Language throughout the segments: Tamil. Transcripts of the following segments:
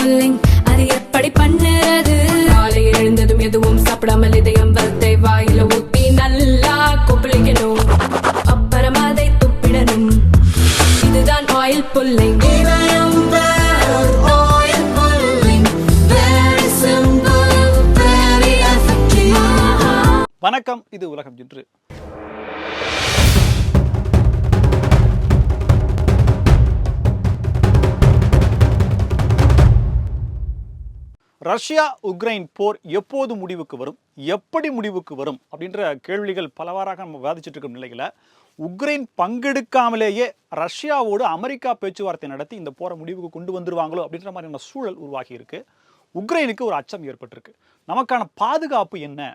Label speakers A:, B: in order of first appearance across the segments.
A: புல்லிங் அது எப்படி பண்ணுறது? காலையில் எழுந்ததும் எதுவும் சாப்பிடாமல் இதயம் வளத்தை வாயில ஊத்தி நல்லா கொப்பளிக்கணும், அப்புறம் அதை துப்பிடணும். இதுதான் ஆயில் புல்லிங்.
B: வணக்கம், இது உலகம் இன்று. ரஷ்யா உக்ரைன் போர் எப்போது முடிவுக்கு வரும், எப்படி முடிவுக்கு வரும் அப்படின்ற கேள்விகள் பலவாறாக நம்ம விவாதிச்சுட்டு இருக்கும் நிலையில் உக்ரைன் பங்கெடுக்காமலேயே ரஷ்யாவோடு அமெரிக்கா பேச்சுவார்த்தை நடத்தி இந்த போரை முடிவுக்கு கொண்டு வந்துருவாங்களோ அப்படின்ற மாதிரியான சூழல் உருவாகி இருக்கு. உக்ரைனுக்கு ஒரு அச்சம் ஏற்பட்டிருக்கு. நமக்கான பாதுகாப்பு என்ன,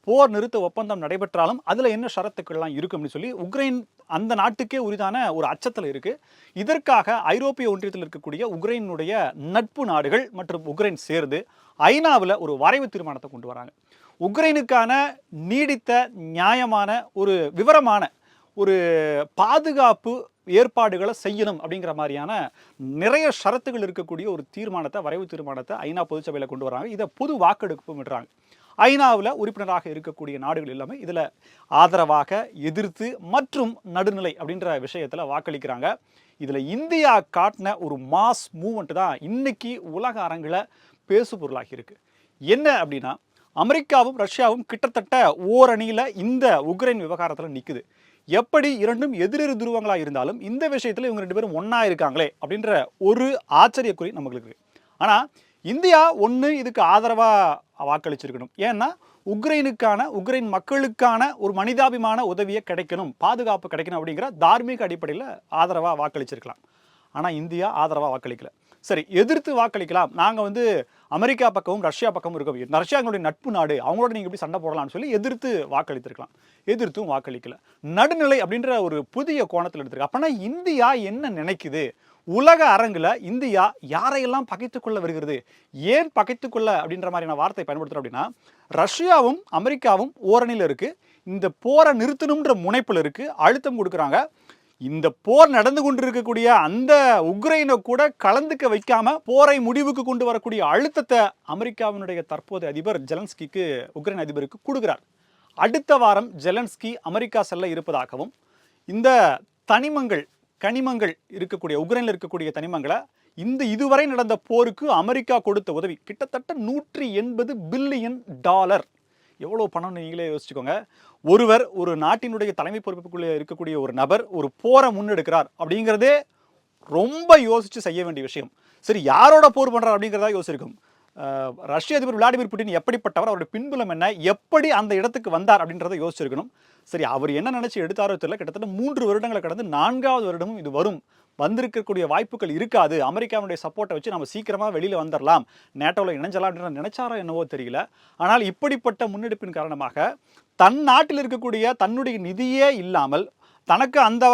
B: போர் நிறுத்த ஒப்பந்தம் நடைபெற்றாலும் அதில் என்ன ஷரத்துக்கள்லாம் இருக்கும் அப்படின்னு சொல்லி உக்ரைன் அந்த நாட்டுக்கே உரிதான ஒரு அச்சத்தில் இருக்கு. இதற்காக ஐரோப்பிய ஒன்றியத்தில் இருக்கக்கூடிய உக்ரைனுடைய நட்பு நாடுகள் மற்றும் உக்ரைன் சேர்ந்து ஐநாவில் ஒரு வரைவு தீர்மானத்தை கொண்டு வராங்க. உக்ரைனுக்கான நீடித்த நியாயமான ஒரு விவரமான ஒரு பாதுகாப்பு ஏற்பாடுகளை செய்யணும் அப்படிங்கிற மாதிரியான நிறைய ஷரத்துகள் இருக்கக்கூடிய ஒரு தீர்மானத்தை, வரைவு தீர்மானத்தை ஐநா பொதுச்சபையில் கொண்டு வராங்க. இதை பொது வாக்கெடுப்பு விடுறாங்க. ஐநாவில் உறுப்பினராக இருக்கக்கூடிய நாடுகள் எல்லாமே இதில் ஆதரவாக, எதிர்த்து மற்றும் நடுநிலை அப்படின்ற விஷயத்தில் வாக்களிக்கிறாங்க. இதில் இந்தியா காட்டின ஒரு மாஸ் மூவ்மெண்ட் தான் இன்னைக்கு உலக அரங்கில் பேசு பொருளாகி இருக்கு. என்ன அப்படின்னா, அமெரிக்காவும் ரஷ்யாவும் கிட்டத்தட்ட ஓரணியில் இந்த உக்ரைன் விவகாரத்தில் நிற்குது. எப்படி இரண்டும் எதிரெதிர் துருவங்களாக இருந்தாலும் இந்த விஷயத்தில் இவங்க ரெண்டு பேரும் ஒன்றா இருக்காங்களே அப்படின்ற ஒரு ஆச்சரியக்குறி நமக்கு இருக்கு. ஆனால் இந்தியா இதுக்கு ஆதரவாக வாக்களிச்சிருக்கணும். ஏன்னா உக்ரைன் மக்களுக்கான ஒரு மனிதாபிமான உதவியை கிடைக்கணும், பாதுகாப்பு கிடைக்கணும் அப்படிங்கிற தார்மீக அடிப்படையில் ஆதரவாக வாக்களிச்சிருக்கலாம். ஆனால் இந்தியா ஆதரவாக வாக்களிக்கல. சரி, எதிர்த்து வாக்களிக்கலாம், நாங்கள் அமெரிக்கா பக்கமும் ரஷ்யா பக்கமும் இருக்கோம், ரஷ்யா எங்களுடைய நட்பு நாடு, அவங்களோட நீங்கள் எப்படி சண்டை போடலாம்னு சொல்லி எதிர்த்து வாக்களித்திருக்கலாம். எதிர்த்தும் வாக்களிக்கல. நடுநிலை அப்படின்ற ஒரு புதிய கோணத்தில் எடுத்திருக்கு. அப்போனா இந்தியா என்ன நினைக்குது? உலக அரங்கில் இந்தியா யாரையெல்லாம் பகைத்துக்கொள்ள வருகிறது, ஏன் பகைத்துக்கொள்ள அப்படின்ற மாதிரியான வார்த்தை பயன்படுத்துகிறோம் அப்படின்னா, ரஷ்யாவும் அமெரிக்காவும் ஓரணியில் இருக்குது, இந்த போரை நிறுத்தணுன்ற முனைப்பில் இருக்குது, அழுத்தம் கொடுக்குறாங்க. இந்த போர் நடந்து கொண்டிருக்கக்கூடிய அந்த உக்ரைனை கூட கலந்துக்க வைக்காம போரை முடிவுக்கு கொண்டு வரக்கூடிய அழுத்தத்தை அமெரிக்காவினுடைய தற்போதைய அதிபர் ஜெலன்ஸ்கிக்கு, உக்ரைன் அதிபருக்கு கொடுக்கிறார். அடுத்த வாரம் ஜெலன்ஸ்கி அமெரிக்கா செல்ல இருப்பதாகவும், இந்த கனிமங்கள் இருக்கக்கூடிய உக்ரைனில் இருக்கக்கூடிய தனிமங்களை இதுவரை நடந்த போருக்கு அமெரிக்கா கொடுத்த உதவி கிட்டத்தட்ட $180 பில்லியன். எவ்வளோ பணம்னு நீங்களே யோசிச்சுக்கோங்க. ஒரு நாட்டினுடைய தலைமை பொறுப்புக்குள்ளே இருக்கக்கூடிய ஒரு நபர் ஒரு போரை முன்னெடுக்கிறார் அப்படிங்கிறதே ரொம்ப யோசிச்சு செய்ய வேண்டிய விஷயம். சரி, யாரோட போர் பண்ணுறார் அப்படிங்கிறதா யோசிச்சிருக்கும். ரஷ்ய அதிபர் விளாடிமிர் புட்டின் எப்படிப்பட்டவர், அவருடைய பின்புலம் என்ன, எப்படி அந்த இடத்துக்கு வந்தார் அப்படின்றத யோசிச்சிருக்கணும். சரி, அவர் என்ன நினைச்சு எடுத்தாரோ தெரியல. கிட்டத்தட்ட 3 வருடங்களை கடந்து 4வது வருடமும் இது வந்திருக்கக்கூடிய வாய்ப்புகள் இருக்காது, அமெரிக்காவுடைய சப்போர்ட்டை வச்சு நம்ம சீக்கிரமாக வெளியில் வந்துடலாம், நேட்டோவில் இணைஞ்சலாம் அப்படின்ற நினைச்சாரோ என்னவோ தெரியல. ஆனால் இப்படிப்பட்ட முன்னெடுப்பின் காரணமாக தன் நாட்டில் இருக்கக்கூடிய தன்னுடைய நிதியே இல்லாமல், தனக்கு அந்த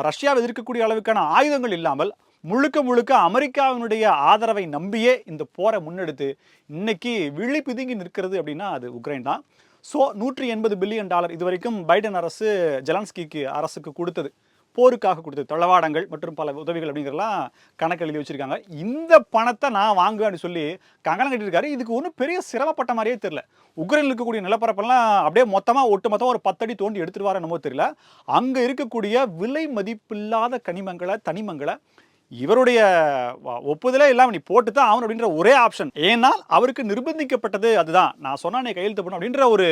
B: ரஷ்யாவை எதிர்க்கக்கூடிய அளவுக்கான ஆயுதங்கள் இல்லாமல், முழுக்க அமெரிக்காவினுடைய ஆதரவை நம்பியே இந்த போரை முன்னெடுத்து இன்னைக்கு விழி பிதுங்கி நிற்கிறது அப்படின்னா அது உக்ரைன் தான். ஸோ $180 பில்லியன் இதுவரைக்கும் பைடன் அரசு ஜெலன்ஸ்கிக்கு அரசுக்கு கொடுத்தது, போருக்காக கொடுத்தது, தளவாடங்கள் மற்றும் பல உதவிகள் அப்படிங்கிறலாம் கணக்கு எழுதி வச்சிருக்காங்க. இந்த பணத்தை நான் வாங்குவேன்னு சொல்லி கங்கணம் கட்டியிருக்காரு. இதுக்கு ஒன்றும் பெரிய சிரமப்பட்ட மாதிரியே தெரியல. உக்ரைனில் இருக்கக்கூடிய நிலப்பரப்பெல்லாம் அப்படியே ஒட்டுமொத்தமாக ஒரு 10 அடி தோண்டி எடுத்துட்டு வர என்னமோ தெரியல. அங்கே இருக்கக்கூடிய விலை மதிப்பில்லாத தனிமங்களை இவருடைய ஒப்புதலே இல்லாமல் நீ போட்டு தான் ஆகணும் அப்படின்ற ஒரே ஆப்ஷன். ஏன்னால் அவருக்கு நிர்பந்திக்கப்பட்டது அதுதான், நான் சொன்னானே கையெழுத்து பண்ணணும் அப்படின்ற ஒரு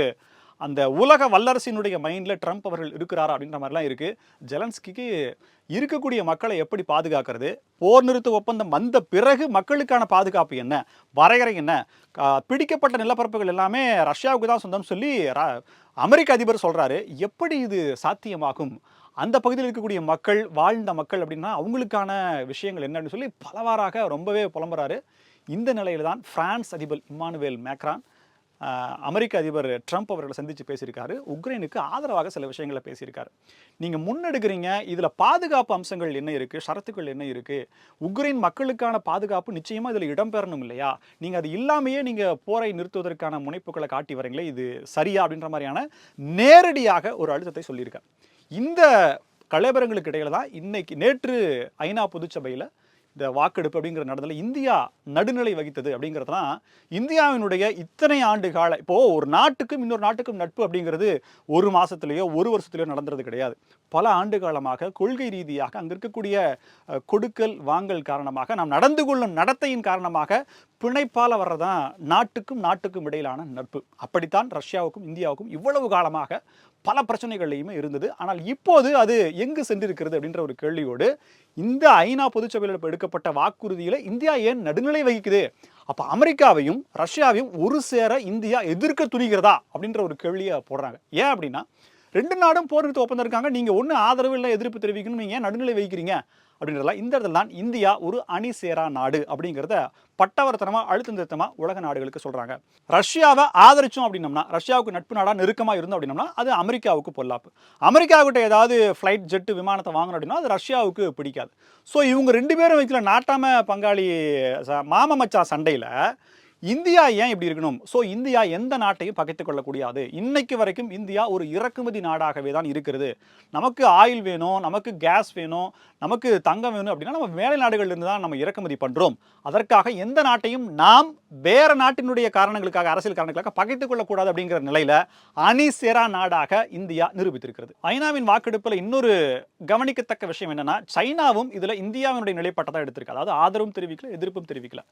B: அந்த உலக வல்லரசினுடைய மைண்டில் ட்ரம்ப் அவர்கள் இருக்கிறாரா அப்படின்ற மாதிரிலாம் இருக்குது. ஜெலன்ஸ்கிக்கு இருக்கக்கூடிய மக்களை எப்படி பாதுகாக்கிறது, போர் நிறுத்த ஒப்பந்தம் வந்த பிறகு மக்களுக்கான பாதுகாப்பு என்ன, வரையறை என்ன, பிடிக்கப்பட்ட நிலப்பரப்புகள் எல்லாமே ரஷ்யாவுக்கு தான் சொந்தம் சொல்லி அமெரிக்க அதிபர் சொல்கிறாரு. எப்படி இது சாத்தியமாகும்? அந்த பகுதியில் இருக்கக்கூடிய வாழ்ந்த மக்கள் அப்படின்னா அவங்களுக்கான விஷயங்கள் என்னன்னு சொல்லி பலவாறாக ரொம்பவே புலம்புறாரு. இந்த நிலையில் தான் பிரான்ஸ் அதிபர் இம்மானுவேல் மேக்ரான் அமெரிக்க அதிபர் ட்ரம்ப் அவர்களை சந்தித்து பேசியிருக்காரு. உக்ரைனுக்கு ஆதரவாக சில விஷயங்களை பேசியிருக்காரு. நீங்கள் முன்னெடுக்கிறீங்க, இதில் பாதுகாப்பு அம்சங்கள் என்ன இருக்குது, ஷரத்துக்கள் என்ன இருக்குது, உக்ரைன் மக்களுக்கான பாதுகாப்பு நிச்சயமாக இதில் இடம்பெறணும் இல்லையா, நீங்கள் அது இல்லாமையே நீங்கள் போரை நிறுத்துவதற்கான முனைப்புகளை காட்டி வரீங்களே, இது சரியா அப்படின்ற மாதிரியான நேரடியாக ஒரு அழுத்தத்தை சொல்லியிருக்கார். இந்த கலவரங்களுக்கு இடையில தான் நேற்று ஐநா பொதுச்சபையில் இந்த வாக்கெடுப்பு அப்படிங்கிற நடந்ததுல இந்தியா நடுநிலை வகித்தது அப்படிங்கிறதுலாம் இந்தியாவினுடைய இத்தனை ஆண்டு கால இப்போ ஒரு நாட்டுக்கும் இன்னொரு நாட்டுக்கும் நட்பு அப்படிங்கிறது ஒரு மாசத்துலயோ ஒரு வருஷத்துலயோ நடந்துறது கிடையாது. பல ஆண்டு காலமாக கொள்கை ரீதியாக அங்க இருக்கக்கூடிய கொடுக்கல் வாங்கல் காரணமாக நாம் நடந்து கொள்ளும் நடத்தையின் காரணமாக பிணைப்பால வர்றதான் நாட்டுக்கும் இடையிலான நட்பு. அப்படித்தான் ரஷ்யாவுக்கும் இந்தியாவுக்கும் இவ்வளவு காலமாக பல பிரச்சனைகள்லையுமே இருந்தது. ஆனால் இப்போது அது எங்கு சென்றிருக்கிறது அப்படின்ற ஒரு கேள்வியோடு இந்த ஐநா பொதுச்சபையில் எடுக்கப்பட்ட வாக்குறுதியில இந்தியா ஏன் நடுநிலை வகிக்குது? அப்ப அமெரிக்காவையும் ரஷ்யாவையும் ஒரு சேர இந்தியா எதிர்க்க துணிகிறதா அப்படின்ற ஒரு கேள்வியை போடுறாங்க. ஏன் அப்படின்னா ரெண்டு நாடும் போர் நிறுத்த ஒப்பந்தம் இருக்காங்க, நீங்க ஒண்ணு ஆதரவு இல்லை எதிர்ப்பு தெரிவிக்கணும், நீங்க ஏன் நடுநிலை வகிக்கிறீங்க அப்படின்றதெல்லாம் இந்த இடத்துல தான் இந்தியா ஒரு அணி சேரா நாடு அப்படிங்கிறத பட்டவர்த்தனமா அழுத்தம் திருத்தமா உலக நாடுகளுக்கு சொல்றாங்க. ரஷ்யாவை ஆதரிச்சோம் அப்படின்னம்னா, ரஷ்யாவுக்கு நட்பு நாடா நெருக்கமா இருந்தோம் அப்படின்னம்னா அது அமெரிக்காவுக்கு பொல்லாப்பு. அமெரிக்காவுக்கிட்ட ஏதாவது ஃப்ளைட் ஜெட்டு விமானத்தை வாங்கணும் அப்படின்னா அது ரஷ்யாவுக்கு பிடிக்காது. ஸோ இவங்க ரெண்டு பேரும் வைக்கல நாட்டாம பங்காளி மாம மச்சா சண்டையில இந்தியா ஏன் இப்படி இருக்கணும்? ஸோ இந்தியா எந்த நாட்டையும் பகைத்துக் கொள்ளக்கூடாது. இன்னைக்கு வரைக்கும் இந்தியா ஒரு இறக்குமதி நாடாகவே தான் இருக்கிறது. நமக்கு ஆயில் வேணும், நமக்கு கேஸ் வேணும், நமக்கு தங்கம் வேணும் அப்படின்னா நம்ம மேலை நாடுகள்ல இருந்து தான் நம்ம இறக்குமதி பண்றோம். அதற்காக எந்த நாட்டையும் நாம் வேற நாட்டினுடைய காரணங்களுக்காக அரசியல் காரணங்களுக்காக பகைத்துக் கொள்ளக்கூடாது அப்படிங்கிற நிலையில அணி சேரா நாடாக இந்தியா நிரூபித்திருக்கிறது. ஐநாவின் வாக்கெடுப்புல இன்னொரு கவனிக்கத்தக்க விஷயம் என்னன்னா, சைனாவும் இதுல இந்தியாவினுடைய நிலைப்பாட்டை எடுத்திருக்கு. அதாவது ஆதரவும் தெரிவிக்கல, எதிர்ப்பும் தெரிவிக்கல.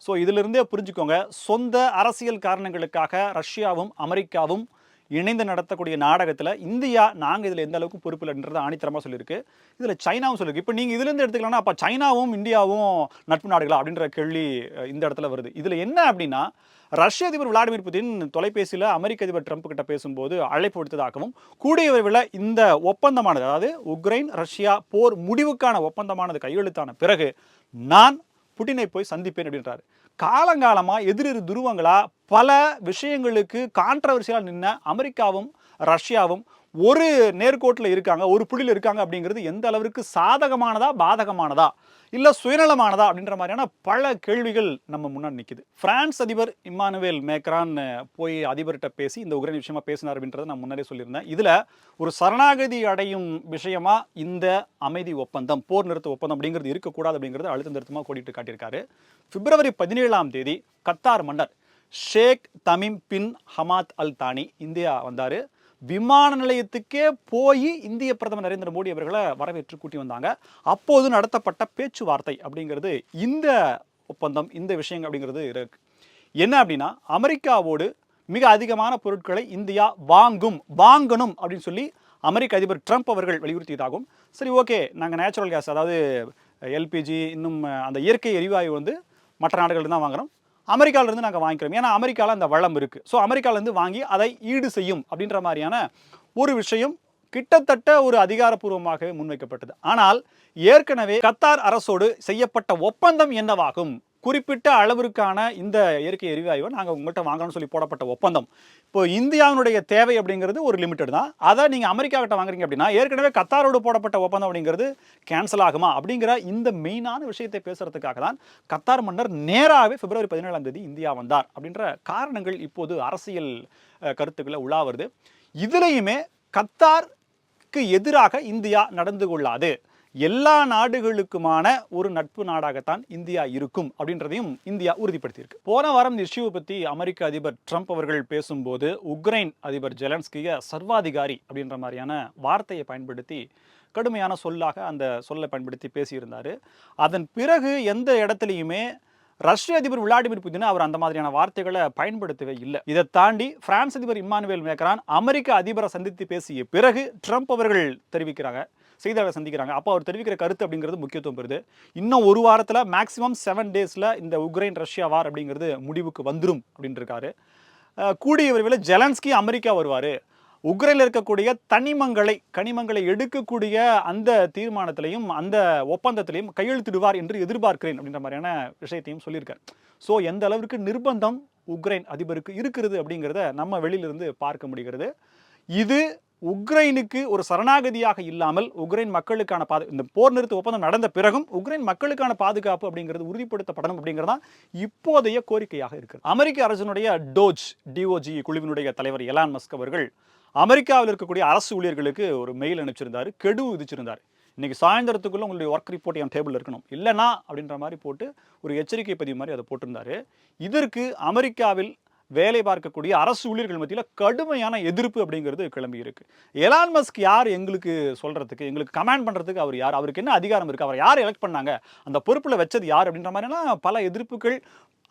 B: ஸோ இதிலிருந்தே புரிஞ்சுக்கோங்க, சொந்த அரசியல் காரணங்களுக்காக ரஷ்யாவும் அமெரிக்காவும் இணைந்து நடத்தக்கூடிய நாடகத்தில் இந்தியா நாங்கள் இதில் எந்த அளவுக்கு பொறுப்பு இல்லைன்றதை ஆணித்தரமாக சொல்லியிருக்கு. இதில் சைனாவும் சொல்லியிருக்கு. இப்போ நீங்கள் இதுலேருந்து எடுத்துக்கலாம்னா அப்போ சைனாவும் இந்தியாவும் நட்பு நாடுகளா அப்படின்ற கேள்வி இந்த இடத்துல வருது. இதில் என்ன அப்படின்னா, ரஷ்ய அதிபர் விளாடிமிர் புதின் தொலைபேசியில் அமெரிக்க அதிபர் ட்ரம்ப் கிட்ட பேசும்போது அழைப்பு விடுத்ததாகவும் கூடிய விரைவில் இந்த ஒப்பந்தமானது, அதாவது உக்ரைன் ரஷ்யா போர் முடிவுக்கான ஒப்பந்தமானது கையெழுத்தான பிறகு நான் புட்டினை போய் சந்திப்பேன் அப்படின்றாரு. காலங்காலமா எதிரிரு துருவங்களா பல விஷயங்களுக்கு கான்ட்ரவர்சியலா நின்ன அமெரிக்காவும் ரஷ்யாவும் ஒரு நேர்கோட்டில் இருக்காங்க, ஒரு புள்ளியில் இருக்காங்க அப்படிங்கிறது எந்த அளவிற்கு சாதகமானதா பாதகமானதா இல்ல சுயநலமானதா அப்படின்ற மாதிரியான பல கேள்விகள் நம்ம முன்னாடி நிக்குது. பிரான்ஸ் அதிபர் இம்மானுவேல் மேக்ரான் போய் அதிபர்கிட்ட பேசி இந்த உக்ரைன் விஷயமா பேசினார் அப்படின்றத நான் முன்னாடியே சொல்லியிருந்தேன். இதுல ஒரு சரணாகதி அடையும் விஷயமா இந்த அமைதி ஒப்பந்தம், போர் நிறுத்த ஒப்பந்தம் அப்படிங்கிறது இருக்கக்கூடாது அப்படிங்கிறது அழுத்தம் திருத்தமாக கோடிட்டு காட்டியிருக்காரு. பிப்ரவரி 17 கத்தார் மன்னர் ஷேக் தமீம் பின் ஹமாத் அல் தானி இந்தியா வந்தாரு. விமான நிலையத்துக்கே போய் இந்திய பிரதமர் நரேந்திர மோடி அவர்களை வரவேற்று கூட்டி வந்தாங்க. அப்போது நடத்தப்பட்ட பேச்சுவார்த்தை அப்படிங்கிறது இந்த ஒப்பந்தம், இந்த விஷயங்கள் அப்படிங்கிறது இருக்கு. என்ன அப்படின்னா, அமெரிக்காவோடு மிக அதிகமான பொருட்களை இந்தியா வாங்கணும் அப்படின்னு சொல்லி அமெரிக்க அதிபர் ட்ரம்ப் அவர்கள் வலியுறுத்தியதாகும். சரி, ஓகே, நாங்கள் நேச்சுரல் கேஸ், அதாவது எல்பிஜி, இன்னும் அந்த இயற்கை எரிவாயு மற்ற நாடுகள்ல தான் வாங்குறோம், அமெரிக்காவிலிருந்து நாங்கள் வாங்கிக்கிறோம், ஏன்னா அமெரிக்காவில் அந்த வளம் இருக்குது, ஸோ அமெரிக்காவிலேருந்து வாங்கி அதை ஈடு செய்யும் அப்படின்ற மாதிரியான ஒரு விஷயம் கிட்டத்தட்ட ஒரு அதிகாரப்பூர்வமாக முன்வைக்கப்பட்டது. ஆனால் ஏற்கனவே கத்தார் அரசோடு செய்யப்பட்ட ஒப்பந்தம் என்னவாகும்? குறிப்பிட்ட அளவிற்கான இந்த இயற்கை எரிவாயுவை நாங்கள் உங்கள்கிட்ட வாங்கணும்னு சொல்லி போடப்பட்ட ஒப்பந்தம். இப்போ இந்தியாவினுடைய தேவை அப்படிங்கிறது ஒரு லிமிட்டட் தான். அதை நீங்கள் அமெரிக்கா கிட்ட வாங்குறீங்க அப்படின்னா ஏற்கனவே கத்தாரோடு போடப்பட்ட ஒப்பந்தம் அப்படிங்கிறது கேன்சல் ஆகுமா அப்படிங்கிற இந்த மெயினான விஷயத்தை பேசுறதுக்காக தான் கத்தார் மன்னர் நேராகவே பிப்ரவரி 17 இந்தியா வந்தார் அப்படின்ற காரணங்கள் இப்போது அரசியல் கருத்துக்களை உலா வருது. இதுலையுமே கத்தாருக்கு எதிராக இந்தியா நடந்து கொள்ளாது, எல்லா நாடுகளுக்குமான ஒரு நட்பு நாடாகத்தான் இந்தியா இருக்கும் அப்படின்றதையும் இந்தியா உறுதிப்படுத்தியிருக்கு. போன வாரம் இந்த இஷ்யூவை பற்றி அமெரிக்க அதிபர் ட்ரம்ப் அவர்கள் பேசும்போது உக்ரைன் அதிபர் ஜெலன்ஸ்கியை சர்வாதிகாரி அப்படின்ற மாதிரியான வார்த்தையை பயன்படுத்தி கடுமையான சொல்லாக அந்த சொல்லை பயன்படுத்தி பேசியிருந்தார். அதன் பிறகு எந்த இடத்துலையுமே ரஷ்ய அதிபர் விளாடிமிர் புதின் அவர் அந்த மாதிரியான வார்த்தைகளை பயன்படுத்தவே இல்லை. இதை தாண்டி பிரான்ஸ் அதிபர் இம்மானுவேல் மேக்ரான் அமெரிக்க அதிபரை சந்தித்து பேசிய பிறகு ட்ரம்ப் அவர்கள் தெரிவிக்கிறாங்க, செய்தியாளர் சந்திக்கிறாங்க. அப்போ அவர் தெரிவிக்கிற கருத்து அப்படிங்கிறது முக்கியத்துவம் பெறுது. இன்னும் ஒரு வாரத்தில் மேக்ஸிமம் 7 டேஸில் இந்த உக்ரைன் ரஷ்யா வார் அப்படிங்கிறது முடிவுக்கு வந்துடும் அப்படின்னு இருக்காரு. கூடிய விரைவில் ஜெலன்ஸ்கி அமெரிக்கா வருவார், உக்ரைனில் இருக்கக்கூடிய கனிமங்களை எடுக்கக்கூடிய அந்த தீர்மானத்திலையும் அந்த ஒப்பந்தத்திலையும் கையெழுத்திடுவார் என்று எதிர்பார்க்கிறேன் அப்படின்ற மாதிரியான விஷயத்தையும் சொல்லியிருக்கார். ஸோ எந்த அளவிற்கு நிர்பந்தம் உக்ரைன் அதிபருக்கு இருக்கிறது அப்படிங்கிறத நம்ம வெளியிலிருந்து பார்க்க முடிகிறது. இது உக்ரைனுக்கு ஒரு சரணாகதியாக இல்லாமல் உக்ரைன் மக்களுக்கான இந்த போர் நிறுத்த ஒப்பந்தம் நடந்த பிறகும் உக்ரைன் மக்களுக்கான பாதுகாப்பு அப்படிங்கிறது உறுதிப்படுத்தப்படணும் அப்படிங்கிறதா இப்போதைய கோரிக்கையாக இருக்கு. அமெரிக்க அரசினுடைய டிஓஜி குழுவினுடைய தலைவர் எலான் மஸ்க் அவர்கள் அமெரிக்காவில் இருக்கக்கூடிய அரசு ஊழியர்களுக்கு ஒரு மெயில் அனுப்பிச்சிருந்தாரு, கெடு விதிச்சிருந்தார். இன்னைக்கு சாயந்தரத்துக்குள்ள உங்களுடைய ஒர்க் ரிப்போர்ட் என் டேபிள் இருக்கணும், இல்லைனா அப்படின்ற மாதிரி போட்டு ஒரு எச்சரிக்கை பதிவு மாதிரி அதை போட்டிருந்தாரு. இதற்கு அமெரிக்காவில் வேலை பார்க்கக்கூடிய அரசு ஊழியர்கள் மத்தியில் கடுமையான எதிர்ப்பு அப்படிங்கிறது கிளம்பி இருக்கு. எலான் மஸ்க் யார் எங்களுக்கு சொல்றதுக்கு, எங்களுக்கு கமாண்ட் பண்றதுக்கு அவர் யார், அவருக்கு என்ன அதிகாரம் இருக்கு, அவர் யார் எலெக்ட் பண்ணாங்க, அந்த பொறுப்புல வச்சது யார் அப்படின்ற மாதிரிலாம் பல எதிர்ப்புகள்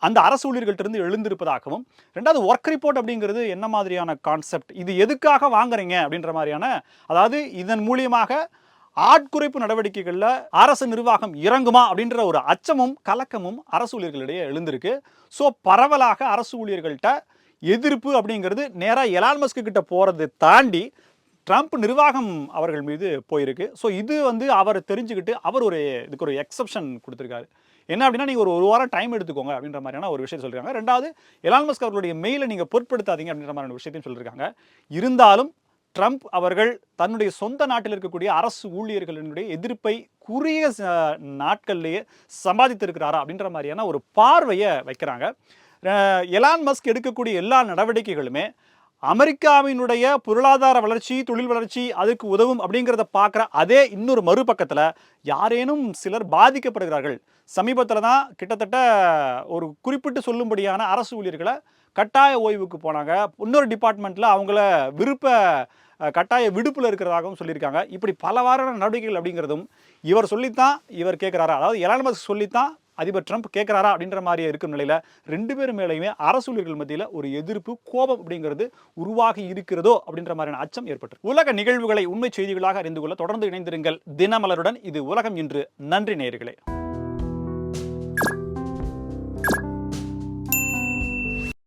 B: அந்த அரசு ஊழியர்கள்ட்ட இருந்து எழுந்திருப்பதாகவும், ரெண்டாவது ஒர்க் ரிப்போர்ட் அப்படிங்கிறது என்ன மாதிரியான கான்செப்ட், இது எதுக்காக வாங்குறீங்க அப்படின்ற மாதிரியான, அதாவது இதன் மூலியமாக ஆட்குறைப்பு நடவடிக்கைகளில் அரசு நிர்வாகம் இறங்குமா அப்படின்ற ஒரு அச்சமும் கலக்கமும் அரசு ஊழியர்களிடையே எழுந்திருக்கு. ஸோ பரவலாக அரசு ஊழியர்கள்ட்ட எதிர்ப்பு அப்படிங்கிறது நேராக எலான் மஸ்க் கிட்ட போகிறதை தாண்டி ட்ரம்ப் நிர்வாகம் அவர்கள் மீது போயிருக்கு. ஸோ இது அவர் தெரிஞ்சுக்கிட்டு அவர் இதுக்கு ஒரு எக்ஸப்ஷன் கொடுத்துருக்காரு. என்ன அப்படின்னா, நீங்கள் ஒரு வாரம் டைம் எடுத்துக்கோங்க அப்படின்ற மாதிரியான ஒரு விஷயம் சொல்லியிருக்காங்க. ரெண்டாவது, எலான் மஸ்க் அவர்களுடைய மெயிலை நீங்கள் பொருட்படுத்தாதீங்க அப்படின்ற மாதிரியான விஷயத்தையும் சொல்லியிருக்காங்க. இருந்தாலும் ட்ரம்ப் அவர்கள் தன்னுடைய சொந்த நாட்டில் இருக்கக்கூடிய அரசு ஊழியர்களினுடைய எதிர்ப்பை குறுகிய நாட்கள்லேயே சம்பாதித்திருக்கிறாரா அப்படின்ற மாதிரியான ஒரு பார்வையை வைக்கிறாங்க. எலான் மஸ்க் எடுக்கக்கூடிய எல்லா நடவடிக்கைகளுமே அமெரிக்காவினுடைய பொருளாதார வளர்ச்சி, தொழில் வளர்ச்சி அதுக்கு உதவும் அப்படிங்கிறத பார்க்குற அதே இன்னொரு மறுபக்கத்தில் யாரேனும் சிலர் பாதிக்கப்படுகிறார்கள். சமீபத்தில் தான் கிட்டத்தட்ட ஒரு குறிப்பிட்டு சொல்லும்படியான அரசு ஊழியர்களை கட்டாய ஓய்வுக்கு போனாங்க. இன்னொரு டிபார்ட்மெண்ட்டில் அவங்கள கட்டாய விடுப்பில் இருக்கிறதாகவும் சொல்லியிருக்காங்க. இப்படி பலவாறான நடவடிக்கைகள் அப்படிங்கிறதும் இவர் சொல்லித்தான் இவர் கேட்குறாரா, அதாவது எலான் மஸ்க் சொல்லித்தான் அதிபர் ட்ரம்ப் கேட்குறாரா அப்படின்ற மாதிரி இருக்கும் நிலையில் ரெண்டு பேரும் மேலேயுமே அரசு ஊழியர்கள் மத்தியில் ஒரு எதிர்ப்பு, கோபம் அப்படிங்கிறது உருவாகி இருக்கிறதோ அப்படின்ற மாதிரியான அச்சம் ஏற்பட்டு. உலக நிகழ்வுகளை உண்மை செய்திகளாக அறிந்து கொள்ள தொடர்ந்து இணைந்திருங்கள் தினமலருடன். இது உலகம் இன்று. நன்றி நேயர்களே.